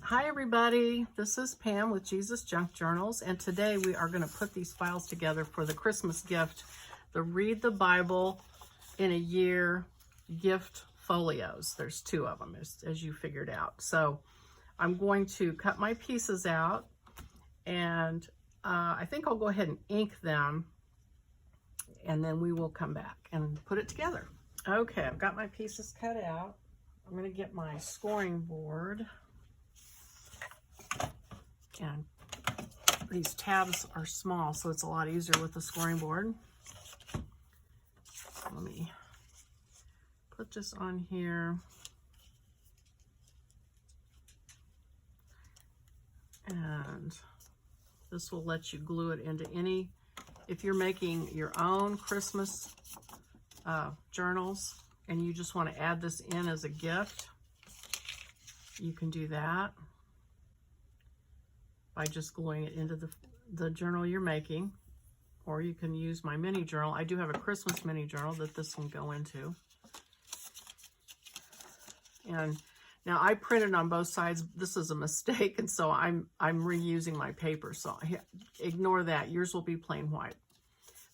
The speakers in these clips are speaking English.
Hi everybody, this is Pam with Jesus Junk Journals, and today we are going to put these files together for the Christmas gift, the Read the Bible in a Year gift folios. There's two of them, as you figured out. So I'm going to cut my pieces out, and I think I'll go ahead and ink them, and then we will come back and put it together. Okay, I've got my pieces cut out. I'm going to get my scoring board. And these tabs are small, so it's a lot easier with the scoring board. Let me put this on here. And this will let you glue it into any, if you're making your own Christmas journals and you just want to add this in as a gift, you can do that by just gluing it into the journal you're making, or you can use my mini journal. I do have a Christmas mini journal that this can go into. And now I printed on both sides. This is a mistake, and so I'm reusing my paper, so ignore that. Yours will be plain white.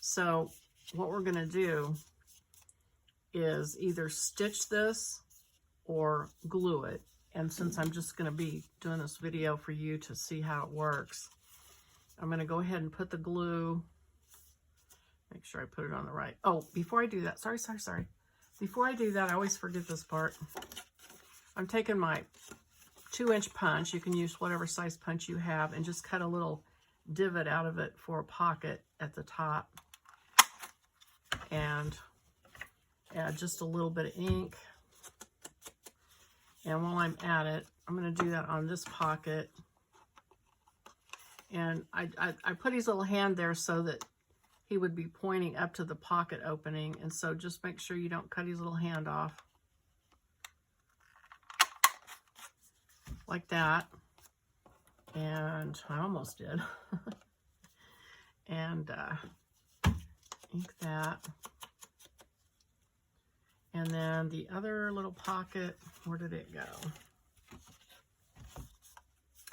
So what we're gonna do is either stitch this or glue it. And since I'm just going to be doing this video for you to see how it works, I'm going to go ahead and put the glue, make sure I put it on the right. Oh, before I do that, sorry. Before I do that, I always forget this part. I'm taking my 2-inch punch. You can use whatever size punch you have, and just cut a little divot out of it for a pocket at the top. And add just a little bit of ink. And while I'm at it, I'm going to do that on this pocket. And I put his little hand there so that he would be pointing up to the pocket opening. And so just make sure you don't cut his little hand off. Like that. And I almost did. And ink that. And then the other little pocket, where did it go?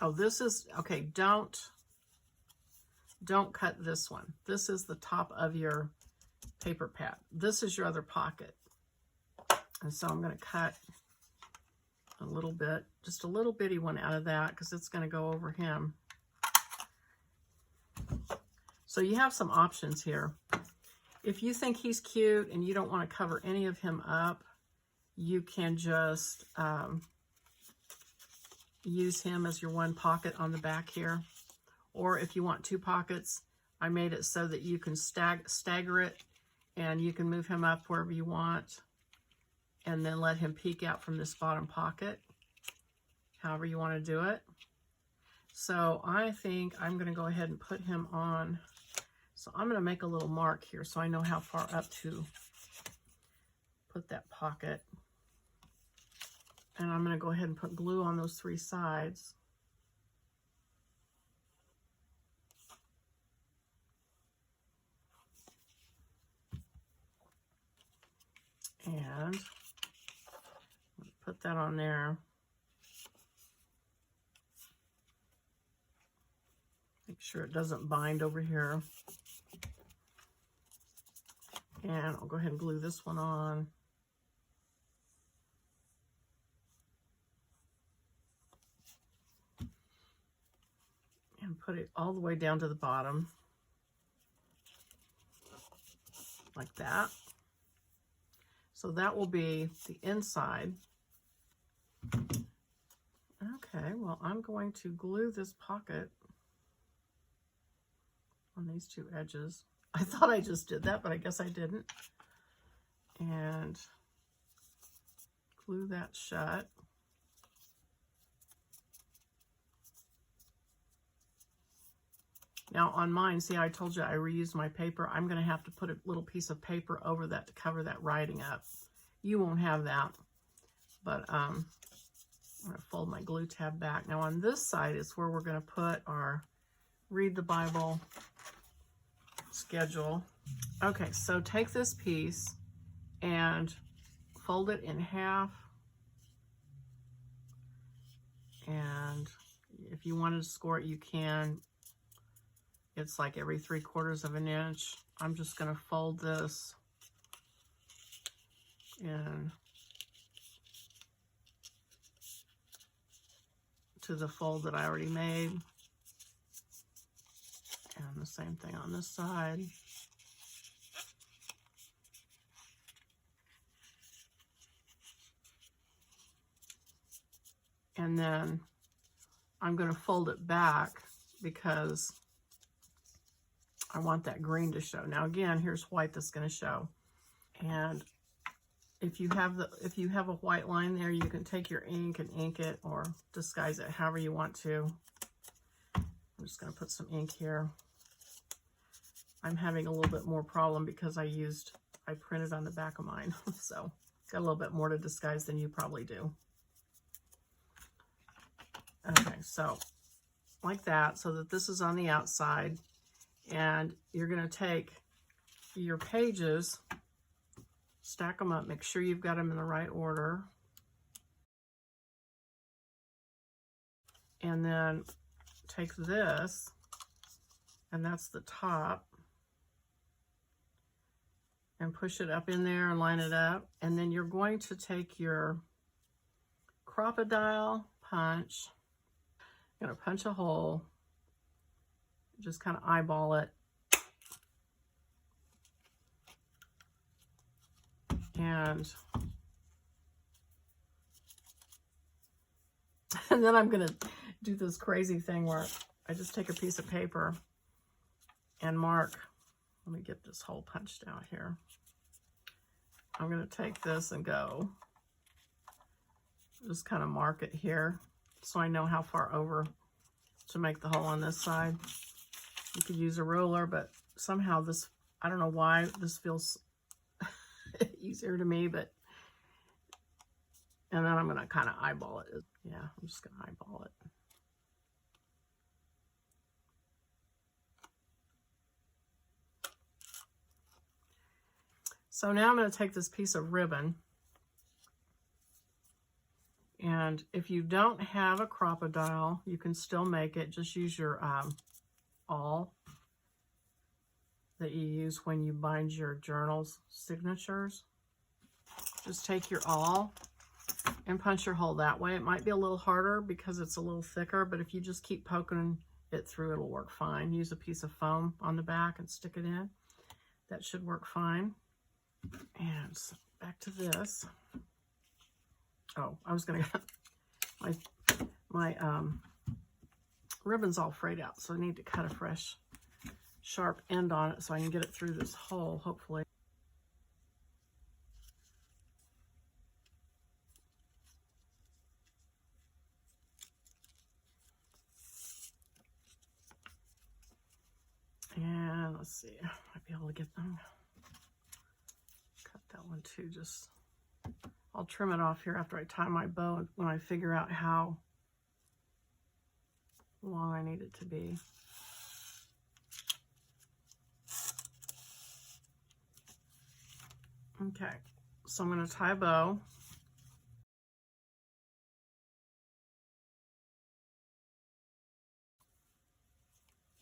Oh, this is, okay, don't cut this one. This is the top of your paper pad. This is your other pocket. And so I'm gonna cut a little bit, just a little bitty one out of that, because it's gonna go over him. So you have some options here. If you think he's cute and you don't want to cover any of him up, you can just use him as your one pocket on the back here. Or if you want two pockets, I made it so that you can stagger it, and you can move him up wherever you want, and then let him peek out from this bottom pocket, however you want to do it. So I think I'm going to go ahead and put him on. So I'm going to make a little mark here so I know how far up to put that pocket. And I'm going to go ahead and put glue on those 3 sides. And put that on there. Make sure it doesn't bind over here. And I'll go ahead and glue this one on. And put it all the way down to the bottom. Like that. So that will be the inside. Okay, well, I'm going to glue this pocket on these 2 edges. I thought I just did that, but I guess I didn't. And glue that shut. Now on mine, see, I told you I reused my paper. I'm going to have to put a little piece of paper over that to cover that writing up. You won't have that, but I'm going to fold my glue tab back. Now on this side is where we're going to put our Read the Bible schedule. Okay, so take this piece and fold it in half and If you wanted to score it, you can. It's like every 3/4 of an inch. I'm just going to fold this in to the fold that I already made. And the same thing on this side. And then I'm going to fold it back because I want that green to show. Now again, here's white that's going to show. And if you have a white line there, you can take your ink and ink it or disguise it however you want to. I'm just going to put some ink here. I'm having a little bit more problem because I printed on the back of mine. So got a little bit more to disguise than you probably do. Okay, so like that, so that this is on the outside. And you're going to take your pages, stack them up, make sure you've got them in the right order. And then take this, and that's the top, and push it up in there and line it up. And then you're going to take your crocodile punch. You're going to punch a hole, just kind of eyeball it. And then I'm going to do this crazy thing where I just take a piece of paper and mark. Let me get this hole punched out here. I'm going to take this and go. Just kind of mark it here so I know how far over to make the hole on this side. You could use a ruler, but somehow this, I don't know why this feels easier to me, but, and then I'm going to kind of eyeball it. Yeah, I'm just going to eyeball it. So now I'm going to take this piece of ribbon, and if you don't have a crocodile, you can still make it. Just use your awl that you use when you bind your journals signatures. Just take your awl and punch your hole that way. It might be a little harder because it's a little thicker, but if you just keep poking it through, it'll work fine. Use a piece of foam on the back and stick it in. That should work fine. And so back to this. Oh, I was gonna my ribbon's all frayed out, so I need to cut a fresh sharp end on it so I can get it through this hole, hopefully. And let's see, I might be able to get them. Cut that one too, just I'll trim it off here after I tie my bow when I figure out how long I need it to be. Okay, so I'm going to tie a bow.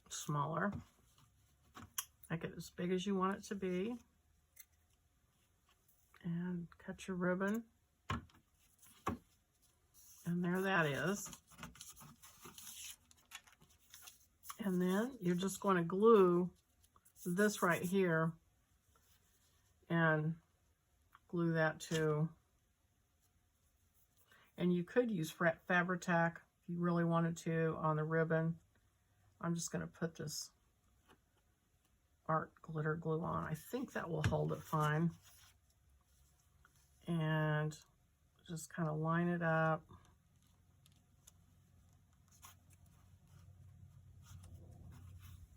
Smaller. Make it as big as you want it to be. And cut your ribbon. And there that is. And then you're just going to glue this right here and glue that too. And you could use Fabri-Tac if you really wanted to on the ribbon. I'm just going to put this art glitter glue on. I think that will hold it fine. And just kind of line it up.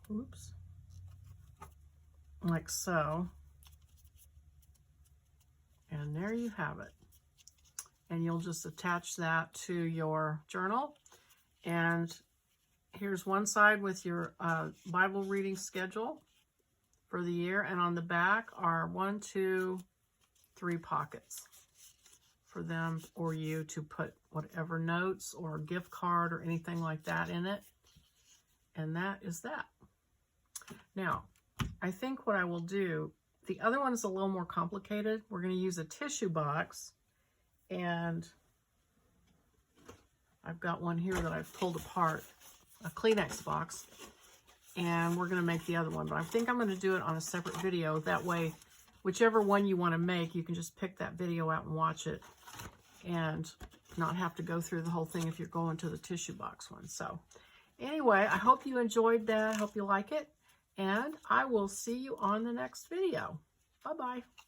Oops. Like so. And there you have it. And you'll just attach that to your journal. And here's one side with your Bible reading schedule for the year. And on the back are 1, 2, 3 pockets for them or you to put whatever notes or gift card or anything like that in it. And that is that. Now, I think what I will do, the other one is a little more complicated. We're going to use a tissue box, and I've got one here that I've pulled apart, a Kleenex box, and we're going to make the other one. But I think I'm going to do it on a separate video. That way, whichever one you want to make, you can just pick that video out and watch it and not have to go through the whole thing if you're going to the tissue box one. So anyway, I hope you enjoyed that. I hope you like it. And I will see you on the next video. Bye-bye.